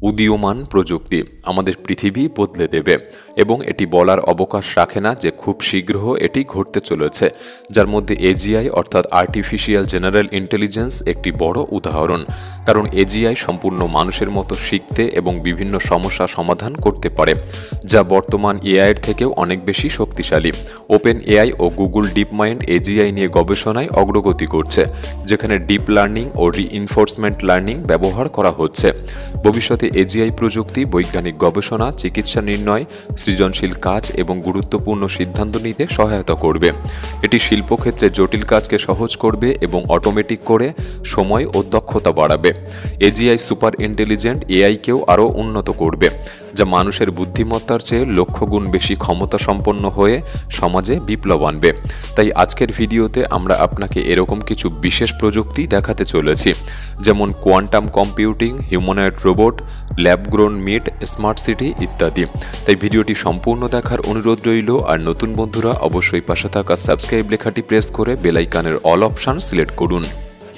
উদীয়মান প্রযুক্তি আমাদের পৃথিবী বদলে দেবে এবং এটি বলার অবকাশ রাখে না যে খুব শীঘ্র এটি ঘটতে চলেছে, যার মধ্যে এজিআই অর্থাৎ আর্টিফিশিয়াল জেনারেল ইন্টেলিজেন্স একটি বড় উদাহরণ। কারণ এজিআই সম্পূর্ণ মানুষের মতো শিখতে এবং বিভিন্ন সমস্যা সমাধান করতে পারে, যা বর্তমান এআইয়ের থেকেও অনেক বেশি শক্তিশালী। ওপেন এআই ও গুগল ডিপ মাইন্ড এজিআই নিয়ে গবেষণায় অগ্রগতি করছে, যেখানে ডিপ লার্নিং ও রিইনফোর্সমেন্ট লার্নিং ব্যবহার করা হচ্ছে। ভবিষ্যতে এজিআই প্রযুক্তি বৈজ্ঞানিক গবেষণা, চিকিৎসা নির্ণয়, সৃজনশীল কাজ এবং গুরুত্বপূর্ণ সিদ্ধান্ত নিতে সহায়তা করবে। এটি শিল্পক্ষেত্রে জটিল কাজকে সহজ করবে এবং অটোমেটিক করে সময় ও দক্ষতা বাড়াবে। এজিআই সুপার ইন্টেলিজেন্ট এআইকেও আরও উন্নত করবে, যা মানুষের বুদ্ধিমত্তার চেয়ে লক্ষ গুণ বেশি ক্ষমতা সম্পন্ন হয়ে সমাজে বিপ্লব আনবে। তাই আজকের ভিডিওতে আমরা আপনাকে এরকম কিছু বিশেষ প্রযুক্তি দেখাতে চলেছি, যেমন quantum computing, humanoid robot, lab grown meat, smart city ইত্যাদি। তাই ভিডিওটি সম্পূর্ণ দেখার অনুরোধ রইল। আর নতুন বন্ধুরা অবশ্যই পাশে থাকা সাবস্ক্রাইব লেখাটি প্রেস করে বেল আইকনের অল অপশান সিলেক্ট করুন।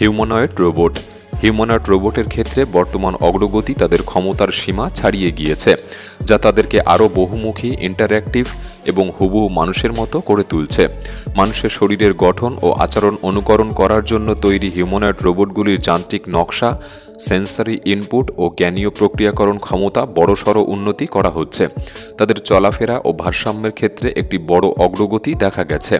Humanoid robot. হিউম্যানয়েড রোবটের ক্ষেত্রে বর্তমান অগ্রগতি তাদের ক্ষমতার সীমা ছাড়িয়ে গিয়েছে, যা তাদেরকে আরও বহুমুখী, ইন্টারঅ্যাক্টিভ এবং হুবহু মানুষের মতো করে তুলছে। মানুষের শরীরের গঠন ও আচরণ অনুকরণ করার জন্য তৈরি হিউম্যানয়েড রোবটগুলির যান্ত্রিক নকশা, সেন্সরি ইনপুট ও জ্ঞানীয় প্রক্রিয়াকরণ ক্ষমতা বড়সড় উন্নতি করা হচ্ছে। তাদের চলাফেরা ও ভারসাম্যের ক্ষেত্রে একটি বড় অগ্রগতি দেখা গেছে।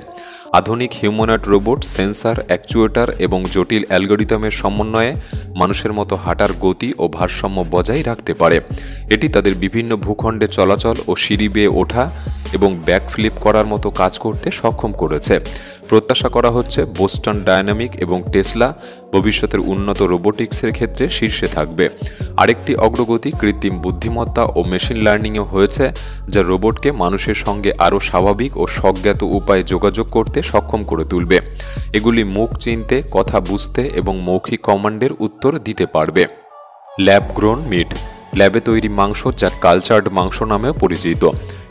আধুনিক হিউম্যানয়েড রোবট সেন্সর, অ্যাকচুয়েটর এবং জটিল অ্যালগরিদমের সমন্বয়ে মানুষের মতো হাঁটার গতি ও ভারসাম্য বজায় রাখতে পারে। এটি তাদের বিভিন্ন ভূখণ্ডে চলাচল ও সিঁড়ি বেয়ে ওঠা এবং ব্যাকফ্লিপ করার মতো কাজ করতে সক্ষম করেছে। প্রত্যাশা করা হচ্ছে বোস্টন ডায়নামিক এবং টেসলা ভবিষ্যতের উন্নত রোবোটিক্সের ক্ষেত্রে শীর্ষে থাকবে। আরেকটি অগ্রগতি কৃত্রিম বুদ্ধিমত্তা ও মেশিন লার্নিংয়ে হয়েছে, যা রোবটকে মানুষের সঙ্গে আরও স্বাভাবিক ও স্বজ্ঞাত উপায়ে যোগাযোগ করতে সক্ষম করে তুলবে। এগুলি মুখ চিনতে, কথা বুঝতে এবং মৌখিক কমান্ডের উত্তর দিতে পারবে। Lab grown meat. ল্যাবে তৈরি মাংস, যা কালচার্ড মাংস নামেও পরিচিত,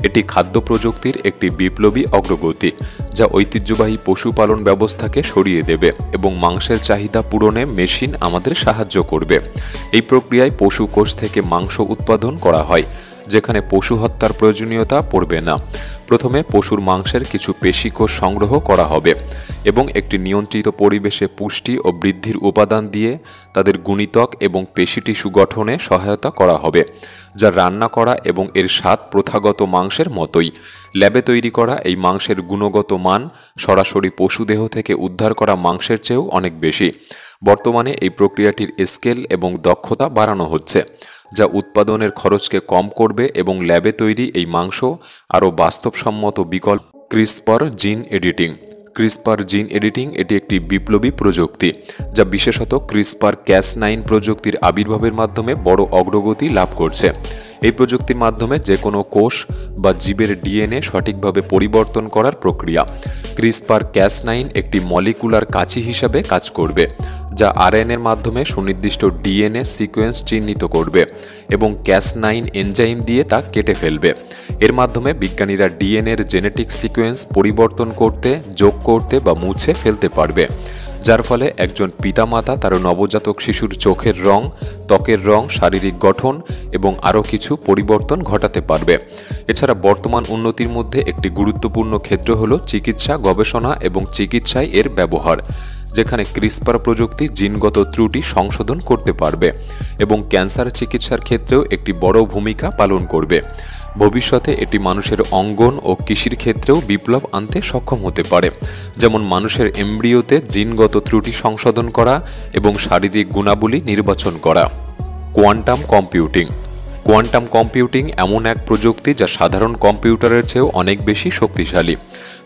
এটি খাদ্য প্রযুক্তির একটি বিপ্লবী অগ্রগতি, যা ঐতিহ্যবাহী পশুপালন ব্যবস্থাকে সরিয়ে দেবে এবং মাংসের চাহিদা পূরণে মেশিন আমাদের সাহায্য করবে। এই প্রক্রিয়ায় পশু কোষ থেকে মাংস উৎপাদন করা হয়, যেখানে পশু হত্যার প্রয়োজনীয়তা পড়বে না। প্রথমে পশুর মাংসের কিছু পেশিকোষ সংগ্রহ করা হবে এবং একটি নিয়ন্ত্রিত পরিবেশে পুষ্টি ও বৃদ্ধির উপাদান দিয়ে তাদের গুণিতক এবং পেশি টিস্যু গঠনে সহায়তা করা হবে, যা রান্না করা এবং এর স্বাদ প্রথাগত মাংসের মতোই। ল্যাবে তৈরি করা এই মাংসের গুণগত মান সরাসরি পশুদেহ থেকে উদ্ধার করা মাংসের চেয়েও অনেক বেশি। বর্তমানে এই প্রক্রিয়াটির স্কেল এবং দক্ষতা বাড়ানো হচ্ছে, যা উৎপাদনের খরচকে কম করবে এবং ল্যাবে তৈরি এই মাংস আরও বাস্তবসম্মত বিকল্প। ক্রিসপার জিন এডিটিং। ক্রিসপার জিন এডিটিং এটি একটি বিপ্লবী প্রযুক্তি, যা বিশেষত ক্রিসপার ক্যাস9 প্রযুক্তির আবির্ভাবের মাধ্যমে বড় অগ্রগতি লাভ করছে। এই প্রযুক্তির মাধ্যমে যে কোনো কোষ বা জীবের ডিএনএ সঠিকভাবে পরিবর্তন করার প্রক্রিয়া। ক্রিসপার ক্যাস9 একটি মলিকুলার কাঁচি হিসাবে কাজ করবে, যা আরএনএর মাধ্যমে সুনির্দিষ্ট ডিএনএ সিকোয়েন্স চিহ্নিত করবে এবং ক্যাস9 এনজাইম দিয়ে তা কেটে ফেলবে। এর মাধ্যমে বিজ্ঞানীরা ডিএনএর জেনেটিক সিকোয়েন্স পরিবর্তন করতে, যোগ করতে বা মুছে ফেলতে পারবে, যার ফলে একজন পিতামাতা তার নবজাতক শিশুর চোখের রং, ত্বকের রং, শারীরিক গঠন এবং আরও কিছু পরিবর্তন ঘটাতে পারবে। এছাড়া বর্তমান উন্নতির মধ্যে একটি গুরুত্বপূর্ণ ক্ষেত্র হল চিকিৎসা গবেষণা এবং চিকিৎসায় এর ব্যবহার, যেখানে ক্রিসপার প্রযুক্তি জিনগত ত্রুটি সংশোধন করতে পারবে এবং ক্যান্সার চিকিৎসার ক্ষেত্রেও একটি বড় ভূমিকা পালন করবে। ভবিষ্যতে এটি মানুষের অঙ্গন ও কৃষির ক্ষেত্রেও বিপ্লব আনতে সক্ষম হতে পারে, যেমন মানুষের এমব্রিওতে জিনগত ত্রুটি সংশোধন করা এবং শারীরিক গুণাবলী নির্বাচন করা। Quantum computing. কোয়ান্টাম কম্পিউটিং এমন এক প্রযুক্তি যা সাধারণ কম্পিউটারের চেয়েও অনেক বেশি শক্তিশালী।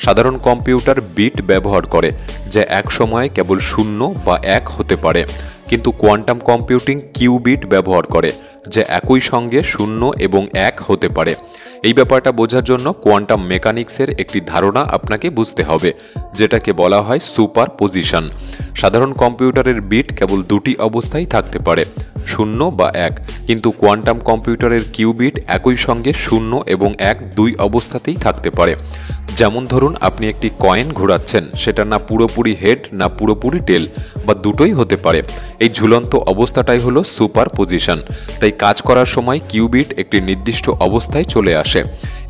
সাধারণ কম্পিউটার বিট ব্যবহার করে, যা এক সময়ে কেবল 0 বা 1 হতে পারে, কিন্তু কোয়ান্টাম কম্পিউটিং কিউবিট ব্যবহার করে, যা একই সঙ্গে 0 এবং 1 হতে পারে। এই ব্যাপারটা বোঝার জন্য কোয়ান্টাম মেকানিক্সের একটি ধারণা আপনাকে বুঝতে হবে, যেটাকে বলা হয় সুপার পজিশন। সাধারণ কম্পিউটারের বিট কেবল 2টি অবস্থায় থাকতে পারে, 0 বা 1, কিন্তু কোয়ান্টাম কম্পিউটারের কিউবিট একই সঙ্গে 0 এবং 1 দুই অবস্থাতেই থাকতে পারে, যেমন ধরুন আপনি একটি কয়েন ঘোরাচ্ছেন, সেটা না পুরোপুরি হেড না পুরোপুরি টেল বা দুটোই হতে পারে। এই ঝুলন্ত অবস্থাটাই হলো সুপার পজিশন। তাই কাজ করার সময় কিউবিট একটি নির্দিষ্ট অবস্থায় চলে আসে।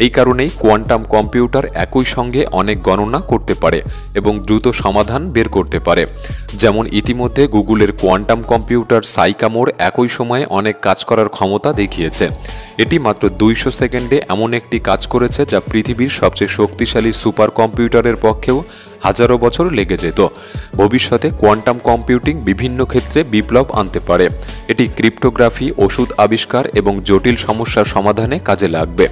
এই কারণেই কোয়ান্টাম কম্পিউটার একই সঙ্গে অনেক গণনা করতে পারে এবং দ্রুত সমাধান বের করতে পারে। যেমন ইতিমধ্যে গুগলের কোয়ান্টাম কম্পিউটার সাইকামোর একই সময়ে অনেক কাজ করার ক্ষমতা দেখিয়েছে। এটি মাত্র 200 সেকেন্ডে এমন একটি কাজ করেছে যা পৃথিবীর সবচেয়ে শক্তিশালী সুপার কম্পিউটারের পক্ষেও হাজারো বছর লেগে যেত। ভবিষ্যতে কোয়ান্টাম কম্পিউটিং বিভিন্ন ক্ষেত্রে বিপ্লব আনতে পারে। এটি ক্রিপ্টোগ্রাফি, ওষুধ আবিষ্কার এবং জটিল সমস্যার সমাধানে কাজে লাগবে।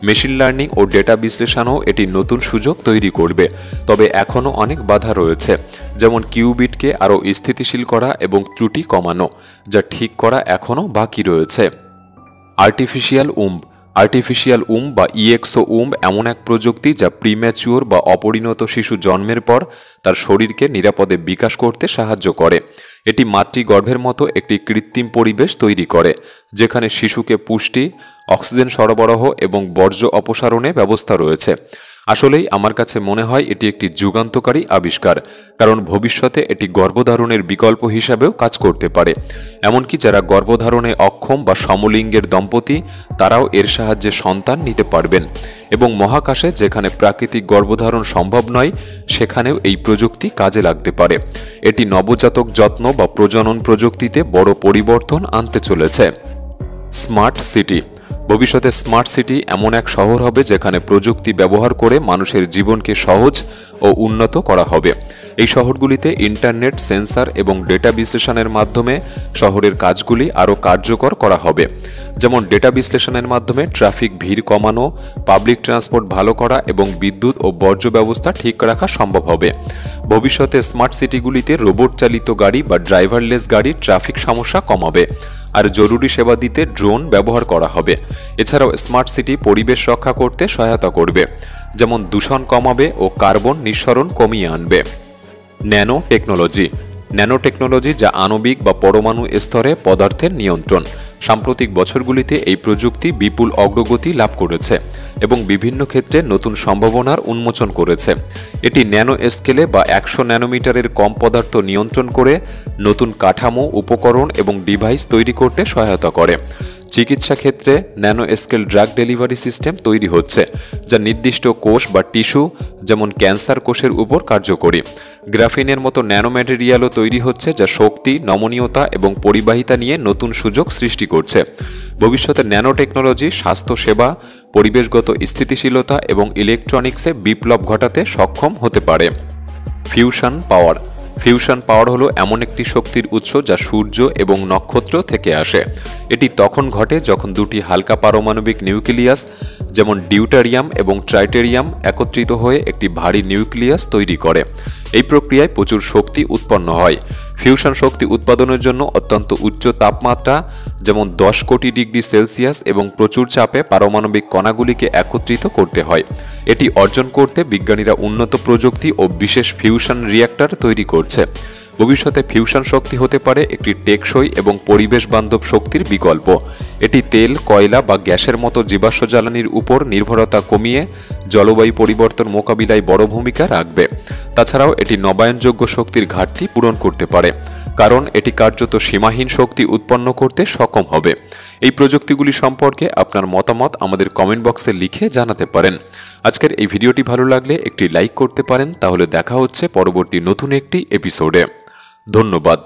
মেশিন লার্নিং ও ডেটা বিশ্লেষণও এটি নতুন সুযোগ তৈরি করবে। তবে এখনও অনেক বাধা রয়েছে, যেমন কিউবিটকে আরও স্থিতিশীল করা এবং ত্রুটি কমানো, যা ঠিক করা এখনও বাকি রয়েছে। আর্টিফিশিয়াল বা ইএক্সও এমন এক প্রযুক্তি যা প্রিম্যাচিওর বা অপরিণত শিশু জন্মের পর তার শরীরকে নিরাপদে বিকাশ করতে সাহায্য করে। এটি মাতৃগর্ভের মতো একটি কৃত্রিম পরিবেশ তৈরি করে, যেখানে শিশুকে পুষ্টি, অক্সিজেন সরবরাহ এবং বর্জ্য অপসারণে ব্যবস্থা রয়েছে। আসলেই আমার কাছে মনে হয় এটি একটি যুগান্তকারী আবিষ্কার, কারণ ভবিষ্যতে এটি গর্ভধারণের বিকল্প হিসাবেও কাজ করতে পারে। এমনকি যারা গর্ভধারণে অক্ষম বা সমলিঙ্গের দম্পতি, তারাও এর সাহায্যে সন্তান নিতে পারবেন। এবং মহাকাশে যেখানে প্রাকৃতিক গর্ভধারণ সম্ভব নয়, সেখানেও এই প্রযুক্তি কাজে লাগতে পারে। এটি নবজাতক যত্ন বা প্রজনন প্রযুক্তিতে বড় পরিবর্তন আনতে চলেছে। Smart city. ভবিষ্যতে স্মার্ট সিটি এমন এক শহর হবে যেখানে প্রযুক্তি ব্যবহার করে মানুষের জীবনকে সহজ ও উন্নত করা হবে। এই শহরগুলিতে ইন্টারনেট, সেন্সর এবং ডেটা বিশ্লেষণের মাধ্যমে শহরের কাজগুলি আরও কার্যকর করা হবে। যেমন ডেটা বিশ্লেষণের মাধ্যমে ট্রাফিক ভিড় কমানো, পাবলিক ট্রান্সপোর্ট ভালো করা এবং বিদ্যুৎ ও বর্জ্য ব্যবস্থা ঠিক রাখা সম্ভব হবে। ভবিষ্যতে স্মার্ট সিটিগুলিতে রোবট চালিত গাড়ি বা ড্রাইভারলেস গাড়ি ট্রাফিক সমস্যা কমাবে, আর জরুরি সেবা দিতে ড্রোন ব্যবহার করা হবে। এছাড়াও স্মার্ট সিটি পরিবেশ রক্ষা করতে সহায়তা করবে, যেমন দূষণ কমাবে ও কার্বন নিঃসরণ কমিয়ে আনবে। ন্যানো টেকনোলজি যা আণবিক বা পরমাণু স্তরে পদার্থের নিয়ন্ত্রণ। সাম্প্রতিক বছরগুলিতে এই প্রযুক্তি বিপুল অগ্রগতি লাভ করেছে এবং বিভিন্ন ক্ষেত্রে নতুন সম্ভাবনার উন্মোচন করেছে। এটি ন্যানো স্কেলে বা 100 ন্যানোমিটারের কম পদার্থ নিয়ন্ত্রণ করে নতুন কাঠামো, উপকরণ এবং ডিভাইস তৈরি করতে সহায়তা করে। চিকিৎসা ক্ষেত্রে nano scale drug delivery system তৈরি হচ্ছে, যা নির্দিষ্ট কোষ বা টিস্যু, যেমন ক্যান্সার কোষের উপর কার্যকরী। গ্রাফিনের মতো ন্যানো ম্যাটেরিয়ালও তৈরি হচ্ছে, যা শক্তি, নমনীয়তা এবং পরিবাহিতা নিয়ে নতুন সুযোগ সৃষ্টি করছে। ভবিষ্যতে ন্যানো টেকনোলজি স্বাস্থ্যসেবা, পরিবেশগত স্থিতিশীলতা এবং ইলেকট্রনিক্সে বিপ্লব ঘটাতে সক্ষম হতে পারে। ফিউশন পাওয়ার হলো এমন একটি শক্তির উৎস যা সূর্য এবং নক্ষত্র থেকে আসে। এটি তখন ঘটে যখন দুটি হালকা পারমাণবিক নিউক্লিয়াস, যেমন ডিউটেরিয়াম এবং ট্রাইটেরিয়াম, একত্রিত হয়ে একটি ভারী নিউক্লিয়াস তৈরি করে। এই প্রক্রিয়ায় প্রচুর শক্তি উৎপন্ন হয়। ফিউশন শক্তি উৎপাদনের জন্য অত্যন্ত উচ্চ তাপমাত্রা, যেমন 10 কোটি ডিগ্রি সেলসিয়াস, এবং প্রচুর চাপে পারমাণবিক কণাগুলিকে একত্রিত করতে হয়। এটি অর্জন করতে বিজ্ঞানীরা উন্নত প্রযুক্তি ও বিশেষ ফিউশন রিঅ্যাক্টর তৈরি করছে। ভবিষ্যতে ফিউশন শক্তি হতে পারে একটি টেকসই এবং পরিবেশ বান্ধব শক্তির বিকল্প। এটি তেল, কয়লা বা গ্যাসের মতো জীবাশ্ম জ্বালানির উপর নির্ভরতা কমিয়ে জলবায়ু পরিবর্তন মোকাবিলায় বড় ভূমিকা রাখবে। তাছাড়াও এটি নবায়নযোগ্য শক্তির ঘাটতি পূরণ করতে পারে, কারণ এটি কার্যত সীমাহীন শক্তি উৎপন্ন করতে সক্ষম হবে। এই প্রযুক্তিগুলি সম্পর্কে আপনার মতামত আমাদের কমেন্ট বক্সে লিখে জানাতে পারেন। আজকের এই ভিডিওটি ভালো লাগলে একটি লাইক করতে পারেন। তাহলে দেখা হচ্ছে পরবর্তী নতুন একটি এপিসোডে। ধন্যবাদ।